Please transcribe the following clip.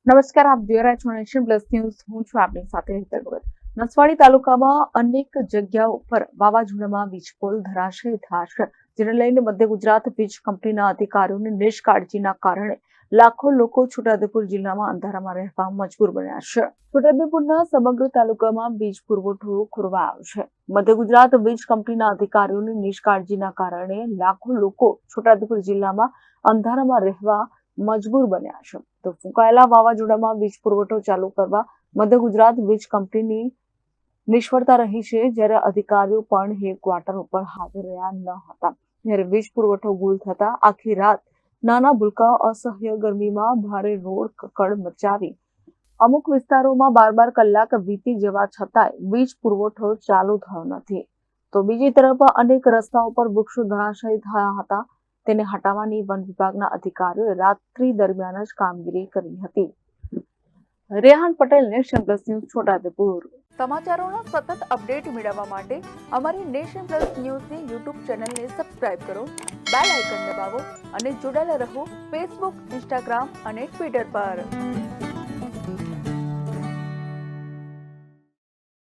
નમસ્કાર, આપ જોઈ રહ્યા છો નેશન પ્લસ ન્યૂઝ. હું છું આપની સાથે હેતલ ભગત. નસવાડી તાલુકામાં અનેક જગ્યાઓ પર વાવાઝોડામાં વીજ પોલ ધરાશયી થયા છે, જેને લઈને મધ્ય ગુજરાત વીજ કંપનીના અધિકારીઓની નિષ્કાળજીના કારણે લાખો લોકો છોટાઉદેપુર જિલ્લામાં અંધારામાં રહેવા મજબૂર બન્યા છે. છોટાઉદેપુરના સમગ્ર તાલુકામાં વીજ પુરવઠો ખોરવાયો છે. મધ્ય ગુજરાત વીજ કંપનીના અધિકારીઓની નિષ્કાળજીના કારણે લાખો લોકો છોટાઉદેપુર જિલ્લામાં અંધારામાં રહેવા મજબૂર બન્યા છે. તો ફૂંકાયેલા વાવાઝોડામાં વીજ પુરવઠો ચાલુ કરવા મધ્ય ગુજરાત વીજ કંપનીની નિષ્ફળતા રહી છે, જ્યારે અધિકારીઓ પણ હેડક્વાર્ટર ઉપર હાજર રહ્યા ન હતા. જ્યારે વીજ પુરવઠો ગુલ થતા આખી રાત નાના ભૂલકાઓ અસહ્ય ગરમીમાં ભારે રોડ કકડ મચાવી અમુક વિસ્તારોમાં 12 કલાક વીતી જવા છતાંય વીજ પુરવઠો ચાલુ થયો નથી. તો બીજી તરફ અનેક રસ્તાઓ પર વૃક્ષો ધરાશાયી થયા હતા. તેને હટાવવાની વન વિભાગના અધિકારીઓએ રાત્રિ દરમિયાન જ કામગીરી કરી હતી. Rehan Patel, Nation Plus News, Chhotaudepur. સમાચારોના સતત અપડેટ મેળવવા માટે અમારી નેશન પ્લસ ન્યૂઝની યુટ્યુબ ચેનલને સબસ્ક્રાઇબ કરો, બેલ આઇકન દબાવો અને જોડાયેલા રહો ફેસબુક, ઇન્સ્ટાગ્રામ અને ટ્વિટર પર.